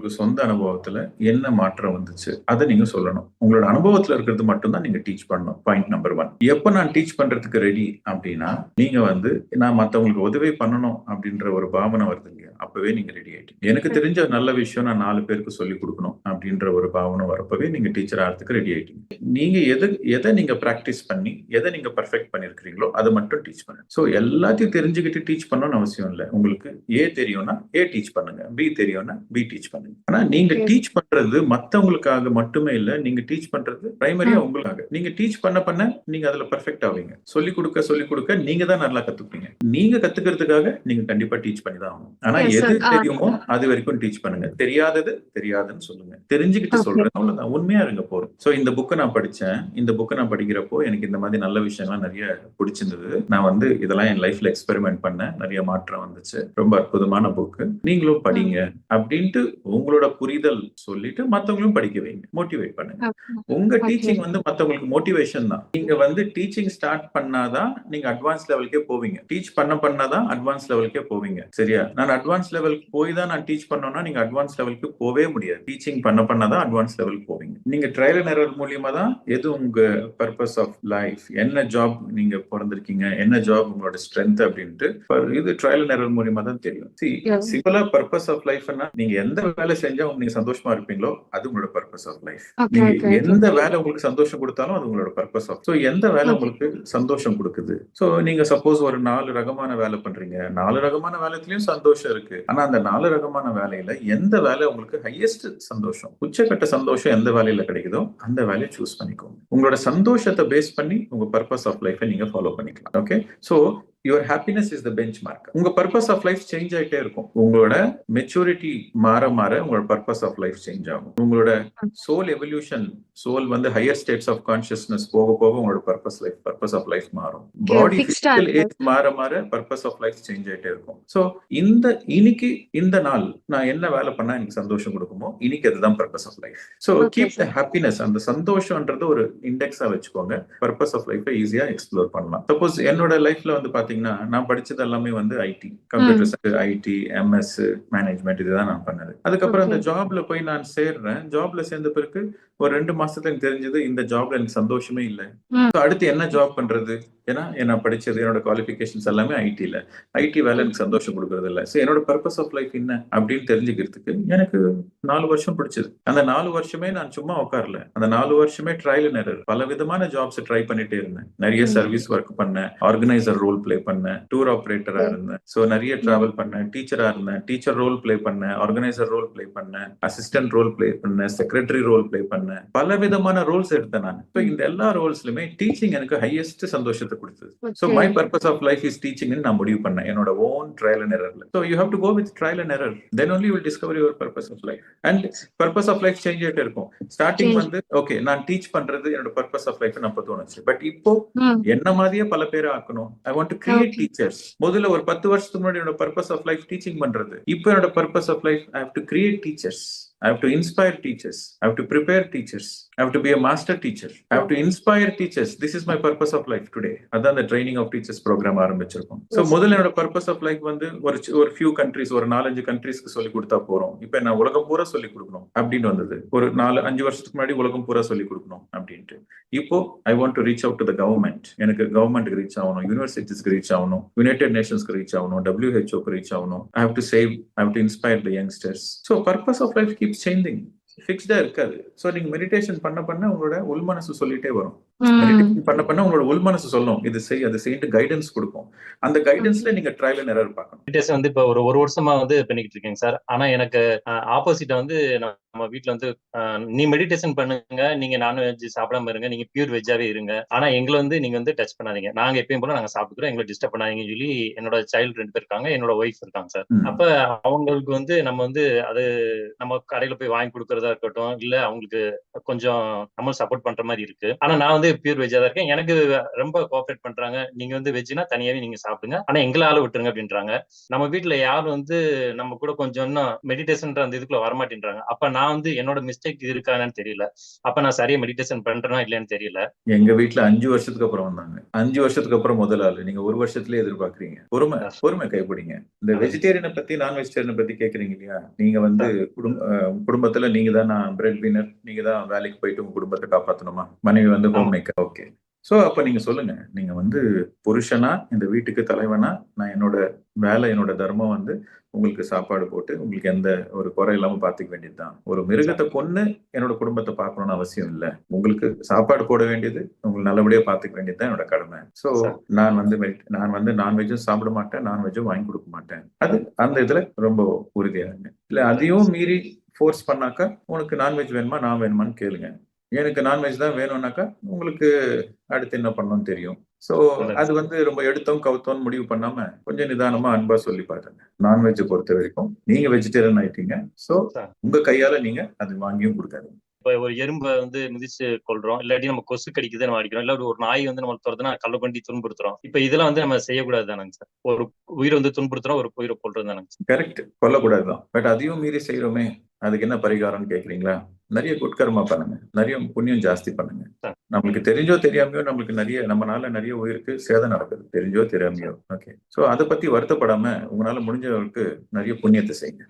உங்களுக்கு சொந்த அனுபவத்துல என்ன மாற்றம் வந்துச்சு அதை நீங்க சொல்லணும். உங்களோட அனுபவத்துல இருக்கிறது மட்டும் தான் நீங்க டீச் பண்ணணும். Point number 1. எப்ப நான் டீச் பண்றதுக்கு ரெடி அப்படின்னா, நீங்க நான் மத்தவங்களுக்கு உதவி பண்ணணும் அப்படின்ற ஒரு பாவனை வருது இல்லையா, அப்பவே நீங்க ரெடி ஆயிட்டீங்க. எனக்கு தெரிஞ்ச நல்ல விஷயம் நான் 4 பேருக்கு சொல்லி கொடுக்கணும் அப்படின்ற ஒரு பாவனை வரப்பவே நீங்க டீச்சர் ஆகிறதுக்கு ரெடி ஆயிட்டீங்க. நீங்க எதை நீங்க பிராக்டிஸ் பண்ணி எதை நீங்க பர்ஃபெக்ட் பண்ணிருக்கீங்களோ அதை மட்டும் டீச் பண்ணுங்க. சோ எல்லாத்தையும் தெரிஞ்சுக்கிட்டு டீச் பண்ணணும்னு அவசியம் இல்லை. உங்களுக்கு ஏ தெரியும்னா ஏ டீச் பண்ணுங்க, பி தெரியும்னா பி டீச் பண்ணுங்க. ஆனா நீங்க டீச் பண்றது மத்தவங்களுக்காக மட்டுமே இல்ல, நீங்க டீச் பண்றது பிரைமரியா உங்களுக்காக. நீங்க டீச் பண்ண நீங்க அதுல பெர்ஃபெக்ட் ஆவீங்க. சொல்லிக் கொடுக்க நீங்க தான் நல்லா கத்துப்பீங்க. நீங்க கத்துக்கிறதுக்காக நீங்க கண்டிப்பா டீச் பண்ணி தான் ஆகணும். ஆனா எது தெரியுமோ அது வரைக்கும் டீச் பண்ணுங்க. தெரியாதது தெரியாதுன்னு சொல்லுங்க, தெரிஞ்சுக்கிட்டு சொல்றேன், அவ்வளவுதான். உண்மையா இருங்க போறோம். சோ இந்த புக்கை நான் படிச்சேன். இந்த புக்கை நான் படிக்கிறப்போ எனக்கு இந்த மாதிரி நல்ல விஷயங்கள்லாம் நிறைய பிடிச்சிருந்தது. நான் இதெல்லாம் என் லைஃப்ல எக்ஸ்பெரிமெண்ட் பண்ணேன். நிறைய மாற்றம் வந்துச்சு. ரொம்ப அற்புதமான புக்கு, நீங்களும் படிங்க அப்படின்ட்டு உங்களோட புரிதல் சொல்லிட்டு மத்தவங்களும் படிக்க வைங்க, மோட்டிவேட் பண்ணுங்க. உங்க டீச்சிங் மத்தவங்களுக்கு மோட்டிவேஷன் தான். நீங்க டீச்சிங் ஸ்டார்ட் பண்ணாதான் நீங்க அட்வான்ஸ் லெவலுக்கே போவீங்க. டீச் பண்ணாதான் அட்வான்ஸ் லெவலுக்கே போவீங்க. சரியா? நான் அட்வான்ஸ் லெவலுக்கு போய் தான் நான் டீச் பண்ணோம்னா நீங்க அட்வான்ஸ் லெவலுக்கு போவே முடியாது. டீச்சிங் பண்ணாதான் அட்வான்ஸ் லெவலுக்கு போவீங்க. நீங்க ட்ரையல் அண்ட் எரர் மூலியமா தான் எது உங்க பர்பஸ் ஆஃப் லைஃப், என்ன ஜாப் நீங்க பிறந்திருக்கீங்க, என்ன ஜாப் உங்களோட ஸ்ட்ரென்த் அப்படின்ட்டு இது ட்ரையல் அண்ட் எரர் மூலியமா தான் தெரியும். சிம்பிளா பர்பஸ் ஆஃப் லைஃப்னா நீங்க எந்த வேலை செஞ்சா நீங்க சந்தோஷமா இருப்பீங்களோ அது உங்களோட பர்பஸ் ஆஃப் லைஃப். நீங்க எந்த வேலை உங்களுக்கு சந்தோஷம் கொடுத்தாலும் அது உங்களோட பர்பஸ் ஆஃப். சோ எந்த வேலை உங்களுக்கு சந்தோஷம் கொடுக்குது. சோ நீங்க சப்போஸ் ஒரு 4 ரகமான வேலை பண்றீங்க, 4 ரகமான வேலையிலயும் சந்தோஷம் இருக்கு. ஆனா அந்த 4 ரகமான வேலையில எந்த வேலை உங்களுக்கு ஹையஸ்ட் சந்தோஷம், உச்சக்கட்ட சந்தோஷம் எந்த வேலையில கிடைக்குதோ அந்த வேலையை சூஸ் பண்ணிக்கோங்க. உங்களோட சந்தோஷத்தை பேஸ் பண்ணி உங்க பர்பஸ் ஆஃப் லைஃபை நீங்க ஃபாலோ பண்ணிக்கலாம். Okay, so your happiness is the bench mark. உங்க பர்பஸ் ஆஃப் லைஃப் சேஞ்ச் ஆயிட்டே இருக்கும். உங்களோட மெச்சூரிட்டி மாற மாற உங்களோட பர்பஸ் ஆஃப் லைஃப் சேஞ்ச் ஆகும். உங்களோட soul evolution, soul higher states of consciousness போக போக உங்களோட பர்பஸ் ஆஃப் லைஃப் மாறும். பாடி பிசிக்கல் ஏஜ் மாற மாற பர்பஸ் ஆஃப் லைஃப் சேஞ்ச் ஆயிட்டே இருக்கும். சோ இன்னைக்கு இந்த நாள் நான் என்ன வேலை பண்ணா எனக்கு சந்தோஷம் கொடுக்குமோ இன்னைக்கு அதுதான் purpose of life. So keep the happiness, அந்த சந்தோஷம்ன்றது ஒரு இண்டெக்ஸா வச்சுக்கோங்க. பர்பஸ் ஆஃப் லைஃபை ஈஸியா எக்ஸ்ப்ளோர் பண்ணலாம். சப்போஸ் என்னோட லைஃப்ல பாத்தீங்கன்னா நான் படிச்சது எல்லாமே IT, computer science, IT, MS management, இதுதான் நான் பண்ணது. அதுக்கப்புறம் அந்த ஜாப்ல போய் நான் சேர்றேன். ஜாப்ல சேர்ந்த பிறகு ஒரு 2 மாசத்துல எனக்கு தெரிஞ்சது இந்த ஜாப்ல எனக்கு சந்தோஷமே இல்லை. அடுத்து என்ன ஜாப் பண்றது? ஏன்னா என்ன படிச்சது, என்னோட குவாலிஃபிகேஷன்ஸ் எல்லாமே ஐடி வேலை எனக்கு சந்தோஷம் கொடுக்கறது இல்லை. சோ என்னோட பர்பஸ் ஆஃப் லைஃப் என்ன அப்படின்னு தெரிஞ்சுக்கிறதுக்கு எனக்கு 4 வருஷம் பிடிச்சது. அந்த 4 வருஷமே நான் சும்மா உட்காரல. அந்த 4 வருஷமே ட்ரையல் அண்ட் எரர், பல விதமான ஜாப்ஸ் ட்ரை பண்ணிட்டே இருந்தேன். நிறைய சர்வீஸ் ஒர்க் பண்ணேன், ஆர்கனைசர் ரோல் பிளே பண்ணேன், டூர் ஆபரேட்டரா இருந்தேன். சோ நிறைய டிராவல் பண்ணேன், டீச்சரா இருந்தேன், டீச்சர் ரோல் பிளே பண்ணேன், ஆர்கனைசர் ரோல் பிளே பண்ணேன், அசிஸ்டன்ட் ரோல் பிளே பண்ணேன், செக்ரட்டரி ரோல் பிளே பண்ணேன். பல விதமான ரோல்ஸ் எடுத்தேன் நான். இப்போ இந்த எல்லா ரோல்ஸ்லுமே டீச்சிங் எனக்கு ஹையஸ்ட் சந்தோஷத்தை கொடுத்தது. So my purpose of life is teaching நான் முடிவு பண்ணேன் என்னோட ஓன் ட்ரையல் அண்ட் எரர்ல. So you have to go with trial and error, then only you will discover your purpose of life. and purpose of life change ஆயிட்டே இருக்கும். Starting okay நான் teach பண்றது என்னோட பர்பஸ் ஆஃப் லைஃப் நம்ம தோணுச்சு. But இப்போ என்ன மாதிரியே பல பேரை ஆக்கணும். I want to create teachers. முதல்ல ஒரு 10 வருஷத்துக்கு முன்னாடி என்னோட பர்பஸ் ஆஃப் லைஃப் டீச்சிங் பண்றது. இப்போ என்னோட purpose of life I have to create teachers. I have to inspire teachers. I have to prepare teachers. I have to be a master teacher. I have to inspire teachers. This is my purpose of life today. அதான் the training of teachers program ஆரம்பிச்சிருக்கோம். So முதல்ல என்னோட purpose of life ஒரு few countries, ஒரு 4-5 countriesக்கு சொல்லி கொடுத்தா போறோம். இப்போ நான் உலகம் பூரா சொல்லி கொடுக்கணும் அப்படின்னு வந்தது. ஒரு 4-5 வருஷத்துக்கு முன்னாடி உலகம் பூரா சொல்லி கொடுக்கணும் அப்படின்ட்டு. இப்போ I want to reach out to the government. எனக்கு கவர்மெண்ட்க்கு ரீச் ஆகணும், யூனிவர்சிட்டிஸ்க்கு ரீச் ஆகணும், யுனைடெட் நேஷன்ஸ்க்கு ரீச் ஆகணும், WHO ரீச் ஆகணும். I have to save, I have to inspire the youngsters. So purpose of life keeps changing. ஃபிக்ஸ்டா இருக்காது. சோ நீங்க meditation பண்ண உங்களோட உள்மனசு சொல்லிட்டே வரும். மெடிடேஷன் பண்ண உங்களோட உள்மனசு சொல்லும் இது செய் அது செய்யிட்டு கைடன்ஸ் கொடுக்கும். அந்த கைடன்ஸ்ல நீங்க ட்ரையல் அண்ட் எரர் பார்க்கணும். மெடிடேஷன் இப்போ ஒரு வருஷமா பண்ணிக்கிட்டு இருக்கேங்க சார். ஆனா எனக்கு ஆப்போசிட்டா நம்ம வீட்டுல நீ மெடிடேஷன் பண்ணுங்க, நீங்க நான்வெஜ் சாப்பிடாம இருங்க, நீங்க பியூர் வெஜ்ஜாவே இருங்க, ஆனா எங்களை நீங்க டச் பண்ணாதீங்க, நாங்க எப்பயும் போல நாங்க சாப்பிட்டுக்கிறோம், எங்களை டிஸ்டர்ப் பண்ணாதீங்கன்னு சொல்லி என்னோட சைல்டு 2 பேர் இருக்காங்க, என்னோட ஒய்ஃப் இருக்காங்க சார். அப்ப அவங்களுக்கு நம்ம அது நம்ம கடையில போய் வாங்கி கொடுக்கறதா இருக்கட்டும், இல்ல அவங்களுக்கு கொஞ்சம் நம்ம சப்போர்ட் பண்ற மாதிரி இருக்கு. ஆனா நான் பியூர் வெஜ்ஜா தான் இருக்கேன். எனக்கு ரொம்ப கோஆபரேட் பண்றாங்க. நீங்க வந்து வெஜ்னா தனியாவே நீங்க சாப்பிடுங்க, ஆனா எங்களை ஆள விட்டுருங்க அப்படின்றாங்க. நம்ம வீட்டுல யாரும் வந்து நம்ம கூட கொஞ்சம் இன்னும் மெடிடேஷன் அந்த இதுக்குள்ள வரமாட்டேன்றாங்க. அப்ப நான் வந்து என்னோட மிஸ்டேக் இருக்கான்னு தெரியல. அப்ப நான் சரியா மெடிடேஷன் பண்றேனா இல்லையான்னு தெரியல. எங்க வீட்டுல 5 வருஷத்துக்கு அப்புறம் வந்தாங்க. 5 வருஷத்துக்கு அப்புறம் முதல் ஆளு. நீங்க 1 வருஷத்துலயே எதிர்பார்க்கறீங்க. பொறுமை சார் பொறுமை கைப்பிடிங்க. இந்த நல்லது வெஜிடேரியனை பத்தி நான் வெஜிடேரியனை பத்தி கேக்குறீங்க இல்லையா? நீங்க வந்து சார். குடும்பத்துல நீங்க தான் பிரெட் வினர், நீங்க தான் வேலைக்கு போயிட்டு உங்க குடும்பத்தை காப்பாத்தணுமா? மனைவி வந்து ஆமா ஹோம் மேக்கர். ஓகே. சோ அப்ப நீங்க சொல்லுங்க. நீங்க வந்து புருஷனா, இந்த வீட்டுக்கு தலைவனா, நான் என்னோட வேலை, என்னோட தர்மம் வந்து உங்களுக்கு சாப்பாடு போட்டு உங்களுக்கு எந்த ஒரு குறை இல்லாம பாத்துக்க வேண்டியதுதான். ஒரு சார். மிருகத்தை கொன்னு என்னோட குடும்பத்தை பார்க்கணும்னு அவசியம் இல்ல. உங்களுக்கு சாப்பாடு போட வேண்டியது, உங்களை நல்லபடியா பாத்துக்க வேண்டியதுதான் என்னோட கடமை. So sir. நான் வந்து நான்வெஜ்ஜும் சாப்பிட மாட்டேன், நான்வெஜ்ஜும் வாங்கி கொடுக்க மாட்டேன். அது அந்த இதுல ரொம்ப உறுதியா இருங்க. இல்ல அதையும் மீறி ஃபோர்ஸ் பண்ணாக்கா, உனக்கு நான்வெஜ் வேணுமா, நான் வேணுமான்னு கேளுங்க. எனக்கு நான்வெஜ் தான் வேணும்னாக்கா, உங்களுக்கு அடுத்து என்ன பண்ணணும்னு தெரியும். சோ நல்லது அது வந்து ரொம்ப எடுத்தோம் கவுத்தோன்னு முடிவு பண்ணாம, கொஞ்சம் நிதானமா அன்பா சொல்லி பாருங்க. நான்வெஜ் பொறுத்த வரைக்கும் நீங்க வெஜிடேரியன் ஆயிட்டீங்க. So sir. உங்க கையால நீங்க அது வாங்கியும் கொடுக்காதீங்க. இப்ப ஒரு எறும்பை வந்து மிதிச்சு கொள்றோம், இல்லாட்டி நம்ம கொசு கடிக்குது நம்ம அடிக்கிறோம், இல்ல ஒரு நாய் வந்து நம்ம துரத்துனா கல்ல கொண்டு துன்புறுத்துறோம். இப்ப இதெல்லாம் வந்து நம்ம செய்யக்கூடாது தானங்க சார்? ஒரு உயிரை வந்து துன்புறுத்துறோம், ஒரு உயிரை கொள்றது தானங்க சார்? கரெக்ட். கொல்லக்கூடாதுதான். பட் அதையும் மீறி செய்யறோமே, அதுக்கு என்ன பரிகாரம்னு கேக்குறீங்களா? நிறைய குட்கர்மா பண்ணுங்க. நிறைய புண்ணியம் ஜாஸ்தி பண்ணுங்க. சார். நம்மளுக்கு தெரிஞ்சோ தெரியாமையோ நம்மளுக்கு நம்மனால நிறைய உயிருக்கு சேதம் நடக்குது. தெரிஞ்சோ தெரியாமையோ. சார். ஓகே. சோ அதை பத்தி வருத்தப்படாம உங்களால முடிஞ்சவங்களுக்கு நிறைய புண்ணியத்தை செய்யுங்க.